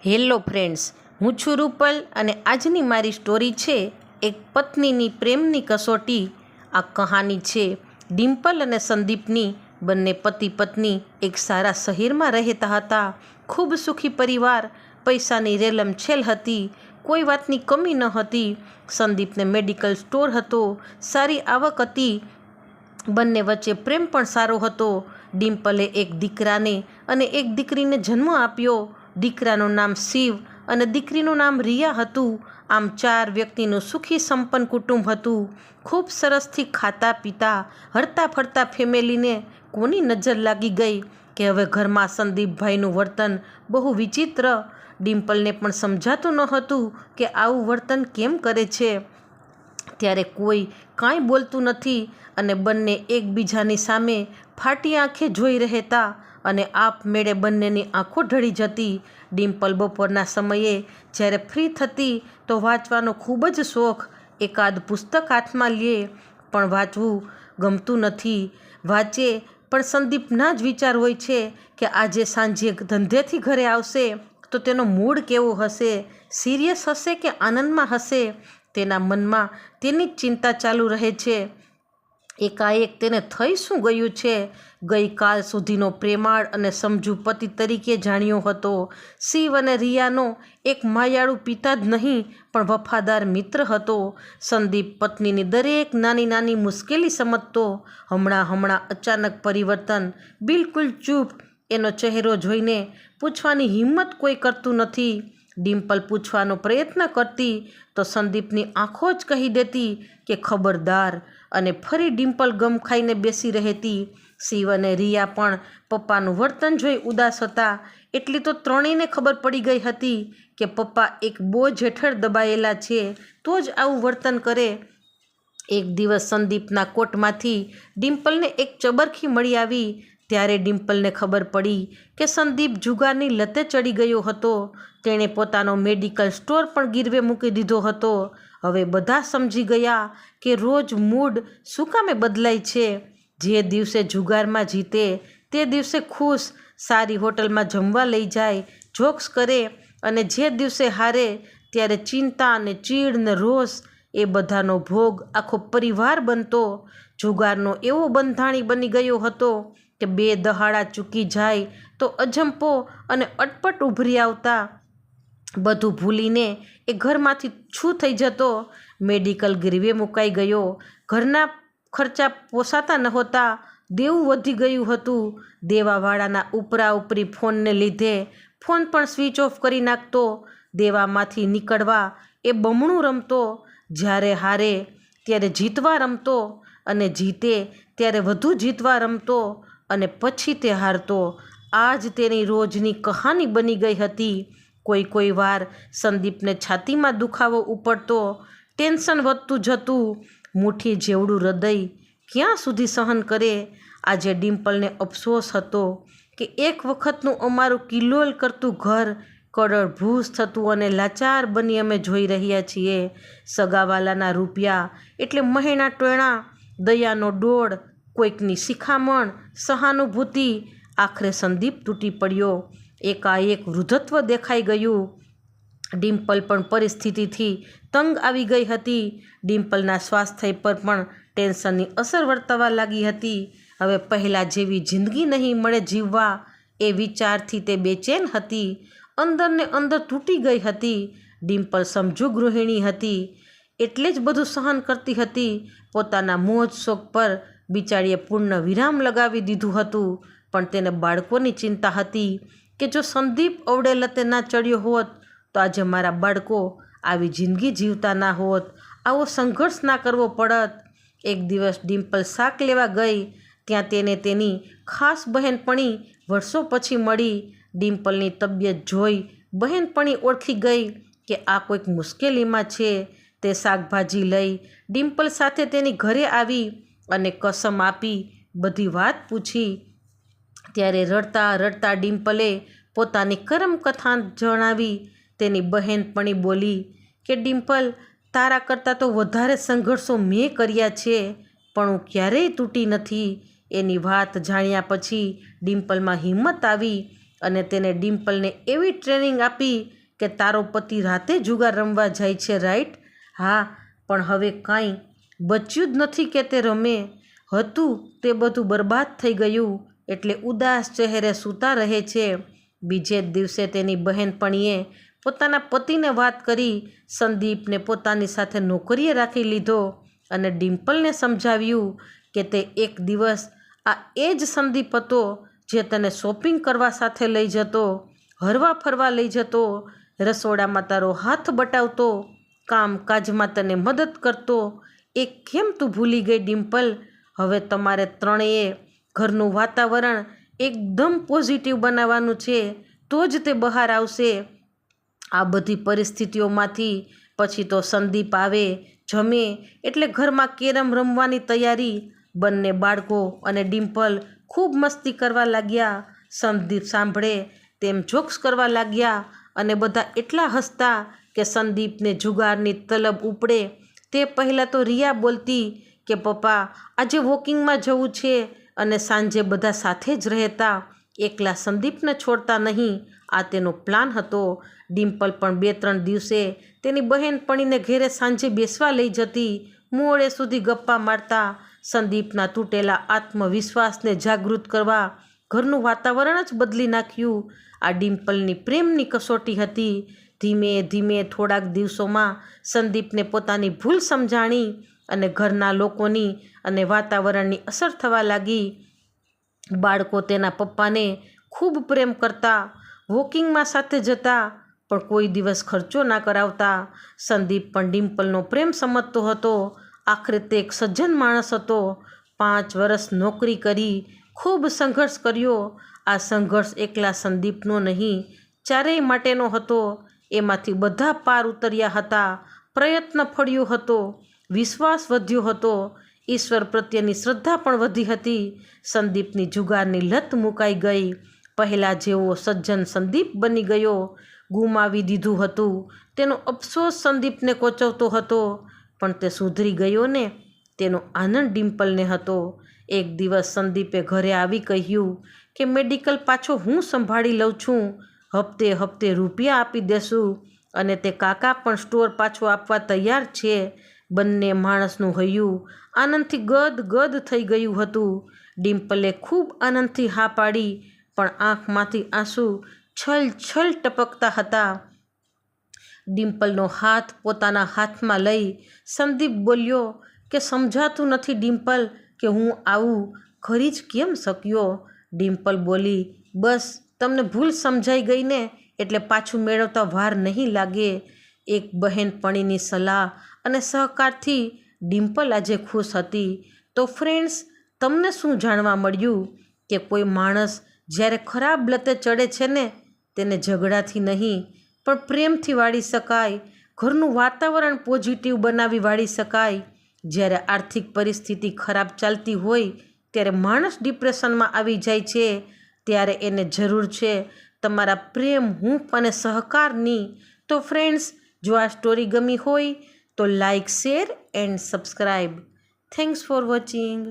Hello friends, હું છું રૂપલ અને આજની મારી સ્ટોરી છે એક પત્નીની પ્રેમની કસોટી. આ કહાની છે ડિમ્પલ અને સંદીપની. બંને પતિ પત્ની એક સારા શહેરમાં રહેતા હતા. ખૂબ સુખી પરિવાર. પૈસાની રેલમછેલ હતી. કોઈ વાતની કમી ન હતી. સંદીપને મેડિકલ સ્ટોર હતો. સારી આવક હતી. બંને વચ્ચે પ્રેમ પણ સારો હતો. ડિમ્પલે એક દીકરાને અને એક દીકરીને જન્મ આપ્યો. દીકરાનું નામ શિવ અને દીકરીનું નામ રિયા હતું. આમ 4 વ્યક્તિનું સુખી સંપન્ન કુટુંબ હતું. ખૂબ સરસથી ખાતા પીતા હરતા ફરતા ફેમિલીને કોની નજર લાગી ગઈ કે હવે ઘરમાં સંદીપભાઈનું વર્તન બહુ વિચિત્ર. ડિમ્પલને પણ સમજાતું ન હતું કે આવું વર્તન કેમ કરે છે. ત્યારે કોઈ કાંઈ બોલતું નથી અને બંને એકબીજાની સામે ફાટી આંખે જોઈ રહેતા અને આપમેળે બંનેની આંખો ઢળી જતી. ડિમ્પલ બપોરના સમયે જ્યારે ફ્રી થતી તો વાંચવાનો ખૂબ જ શોખ. એકાદ પુસ્તક હાથમાં લે પણ વાંચવું ગમતું નથી. વાંચે પણ સંદીપના જ વિચાર હોય છે કે આજે સાંજે ધંધેથી ઘરે આવશે તો તેનો મૂડ કેવો હશે, સિરિયસ હશે કે આનંદમાં હશે. તેના મનમાં તેની જ ચિંતા ચાલુ રહે છે. એકાએક તેને થઈ શું ગયું છે. ગઈકાલ સુધીનો પ્રેમાળ અને સમજુ પતિ તરીકે જાણ્યો હતો. શિવ અને રિયાનો એક માયાળુ પિતા જ નહીં પણ વફાદાર મિત્ર હતો. સંદીપ પત્નીની દરેક નાની નાની મુશ્કેલી સમજતો. હમણાં અચાનક પરિવર્તન. બિલકુલ ચૂપ. એનો ચહેરો જોઈને પૂછવાની હિંમત કોઈ કરતું નથી. ડિમ્પલ પૂછવાનો પ્રયત્ન કરતી તો સંદીપની આંખો જ કહી દેતી કે ખબરદાર. અને ફરી ડિમ્પલ ગમ ખાઈને બેસી રહેતી. શિવ અને રિયા પણ પપ્પાનું વર્તન જોઈ ઉદાસ હતા. એટલી તો ત્રણેયને ખબર પડી ગઈ હતી કે પપ્પા એક બોજ હેઠળ દબાયેલા છે તો જ આવું વર્તન કરે. એક દિવસ સંદીપના કોટમાંથી ડિમ્પલને એક ચબરખી મળી આવી. ત્યારે ડિમ્પલને ખબર પડી કે સંદીપ જુગારની લતે ચડી ગયો હતો. તેણે પોતાનો મેડિકલ સ્ટોર પણ ગીરવે મૂકી દીધો હતો. હવે બધા સમજી ગયા કે રોજ મૂડ શું કામે બદલાય છે. જે દિવસે જુગારમાં જીતે તે દિવસે ખુશ, સારી હોટલમાં જમવા લઈ જાય, જોક્સ કરે અને જે દિવસે હારે ત્યારે ચિંતા ને ચીડ ને રોષ. એ બધાનો ભોગ આખો પરિવાર બનતો. જુગારનો એવો બંધાણી બની ગયો હતો કે 2 દહાડા ચૂકી જાય તો અજંપો અને અટપટ ઉભરી આવતા. બધું ભૂલીને એ ઘરમાંથી છૂ થઈ જતો. મેડિકલ ગીરવે મુકાઈ ગયો. ઘરના ખર્ચા પોસાતા નહોતા. દેવું વધી ગયું હતું. દેવાવાળાના ઉપરા ઉપરી ફોનને લીધે ફોન પણ સ્વિચ ઓફ કરી નાખતો. દેવામાંથી નીકળવા એ બમણું રમતો. જ્યારે હારે ત્યારે જીતવા રમતો અને જીતે ત્યારે વધુ જીતવા રમતો અને પછી તે હારતો. આ જ તેની રોજની કહાની બની ગઈ હતી. કોઈ વાર સંદીપને છાતીમાં દુખાવો ઉપડતો. ટેન્શન વધતું જતું. મુઠ્ઠી જેવડું હૃદય ક્યાં સુધી સહન કરે. આજે ડિમ્પલને અફસોસ હતો કે એક વખતનું અમારું કિલોલ કરતું ઘર કડળભૂસ થતું અને લાચાર બની અમે જોઈ રહ્યા છીએ. સગાવાલાના રૂપિયા એટલે મહેણા ટોણા, દયાનો ડોળ, કોઈકની શિખામણ, સહાનુભૂતિ. આખરે સંદીપ તૂટી પડ્યો. એકાએક વૃદ્ધત્વ દેખાઈ ગયું. ડિમ્પલ પણ પરિસ્થિતિથી તંગ આવી ગઈ હતી. ડિમ્પલના સ્વાસ્થ્ય પર પણ ટેન્શનની અસર વર્તવા લાગી હતી. હવે પહેલાં જેવી જિંદગી નહીં મળે જીવવા એ વિચારથી તે બેચેન હતી. અંદર ને અંદર તૂટી ગઈ હતી. ડિમ્પલ સમજુ ગૃહિણી હતી એટલે જ બધું સહન કરતી હતી. પોતાના મોજ શોખ પર બિચારીએ પૂર્ણ વિરામ લગાવી દીધું હતું. પણ તેને બાળકોની ચિંતા હતી કે જો સંદીપ અવડે લતે ના ચડ્યો હોત તો આજે મારા બાળકો આવી જિંદગી જીવતા ના હોત, આવો સંઘર્ષ ના કરવો પડત. એક દિવસ ડિમ્પલ શાક લેવા ગઈ. ત્યાં તેને તેની ખાસ બહેનપણી વર્ષો પછી મળી. ડિમ્પલની તબિયત જોઈ બહેનપણી ઓળખી ગઈ કે આ કોઈક મુશ્કેલીમાં છે. તે શાકભાજી લઈ ડિમ્પલ સાથે તેની ઘરે આવી અને કસમ આપી બધી વાત પૂછી. ત્યારે રડતા રડતા ડિમ્પલે પોતાની કરમકથા જણાવી. તેની બહેનપણી બોલી કે ડિમ્પલ, તારા કરતાં તો વધારે સંઘર્ષો મેં કર્યા છે પણ હું ક્યારેય તૂટી નથી. એની વાત જાણ્યા પછી ડિમ્પલમાં હિંમત આવી અને તેને ડિમ્પલને એવી ટ્રેનિંગ આપી કે તારો પતિ રાતે જુગાર રમવા જાય છે રાઈટ? હા, પણ હવે કાંઈ બચ્યું જ નથી કે તે રમે. હતું તે બધું બરબાદ થઈ ગયું એટલે ઉદાસ ચહેરે સૂતા રહે છે. બીજે જ દિવસે તેની બહેનપણીએ પોતાના પતિને વાત કરી સંદીપને પોતાની સાથે નોકરીએ રાખી લીધો અને ડિમ્પલને સમજાવ્યું કે તે એક દિવસ આ એ જ સંદીપ હતો જે તને શોપિંગ કરવા સાથે લઈ જતો, હરવા ફરવા લઈ જતો, રસોડામાં તારો હાથ બટાવતો, કામકાજમાં તને મદદ કરતો. એ કેમ તું ભૂલી ગઈ ડિમ્પલ? હવે તમારે ત્રણેય ઘરનું વાતાવરણ એકદમ પોઝિટિવ બનાવવાનું છે, તો જ તે બહાર આવશે. આ બધી પરિસ્થિતિઓમાંથી પછી તો સંદીપ આવે, જમે એટલે ઘરમાં કેરમ રમવાની તૈયારી. બંને બાળકો અને ડિમ્પલ ખૂબ મસ્તી કરવા લાગ્યા. સંદીપ સાંભળે તેમ જોક્સ કરવા લાગ્યા અને બધા એટલા હસતા કે સંદીપને જુગારની તલબ ઉપડે. તે પહેલાં તો રિયા બોલતી કે પપ્પા આજે વોકિંગમાં જવું છે અને સાંજે બધા સાથે જ રહેતા, એકલા સંદીપને છોડતા નહીં. આ તેનો પ્લાન હતો. ડિમ્પલ પણ 2-3 દિવસે તેની બહેનપણીને ઘેરે સાંજે બેસવા લઈ જતી, મોડે સુધી ગપ્પા મારતા. સંદીપના તૂટેલા આત્મવિશ્વાસને જાગૃત કરવા ઘરનું વાતાવરણ જ બદલી નાખ્યું. આ ડિમ્પલની પ્રેમની કસોટી હતી. ધીમે ધીમે થોડાક દિવસોમાં સંદીપને પોતાની ભૂલ સમજાણી અને ઘરના લોકોની અને વાતાવરણની અસર થવા લાગી. બાળકો તેના પપ્પાને ખૂબ પ્રેમ કરતા, વોકિંગમાં સાથે જતા, પણ કોઈ દિવસ ખર્ચો ના કરાવતા. સંદીપ પણ ડિમ્પલનો પ્રેમ સમજતો હતો. આખરે તે એક સજ્જન માણસ હતો. 5 વર્ષ નોકરી કરી, ખૂબ સંઘર્ષ કર્યો. આ સંઘર્ષ એકલા સંદીપનો નહીં, ચારેય માટેનો હતો. એમાંથી બધા પાર ઉતર્યા હતા. પ્રયત્ન ફળ્યો હતો, વિશ્વાસ વધ્યો હતો, ઈશ્વર પ્રત્યેની શ્રદ્ધા પણ વધી હતી. સંદીપની જુગારની લત મુકાઈ ગઈ. પહેલાં જેવો સજ્જન સંદીપ બની ગયો. ગુમાવી દીધું હતું તેનો અફસોસ સંદીપને કોચવતો હતો, પણ તે સુધરી ગયો ને તેનો આનંદ ડિમ્પલને હતો. એક દિવસ સંદીપે ઘરે આવી કહ્યું કે મેડિકલ પાછો હું સંભાળી લઉં છું, હપ્તે હપ્તે રૂપિયા આપી દેશું અને તે કાકા પણ સ્ટોર પાછો આપવા તૈયાર છે. બંને માણસનું હૈયું આનંદથી ગદ થઈ ગયું હતું. ડિમ્પલે ખૂબ આનંદથી હા પાડી, પણ આંખમાંથી આંસુ છલ ટપકતા હતા. ડિમ્પલનો હાથ પોતાના હાથમાં લઈ સંદીપ બોલ્યો કે સમજાતું નથી ડિમ્પલ કે હું આવું કરી જ કેમ શક્યો. ડિમ્પલ બોલી, બસ તમને ભૂલ સમજાઈ ગઈ ને એટલે પાછું મેળવતા વાર નહીં લાગે. એક બહેનપણીની સલાહ અને સહકારથી ડિમ્પલ આજે ખુશ હતી. તો ફ્રેન્ડ્સ, તમને શું જાણવા મળ્યું કે કોઈ માણસ જ્યારે ખરાબ લતે ચડે છે ને તેને ઝઘડાથી નહીં પણ પ્રેમથી વાળી શકાય. ઘરનું વાતાવરણ પોઝિટિવ બનાવી વાળી શકાય. જ્યારે આર્થિક પરિસ્થિતિ ખરાબ ચાલતી હોય ત્યારે માણસ ડિપ્રેશનમાં આવી જાય છે, ત્યારે એને જરૂર છે તમારા પ્રેમ, હૂંફ અને સહકારની. તો ફ્રેન્ડ્સ, જો આ સ્ટોરી ગમી હોય તો like, share and subscribe. Thanks for watching.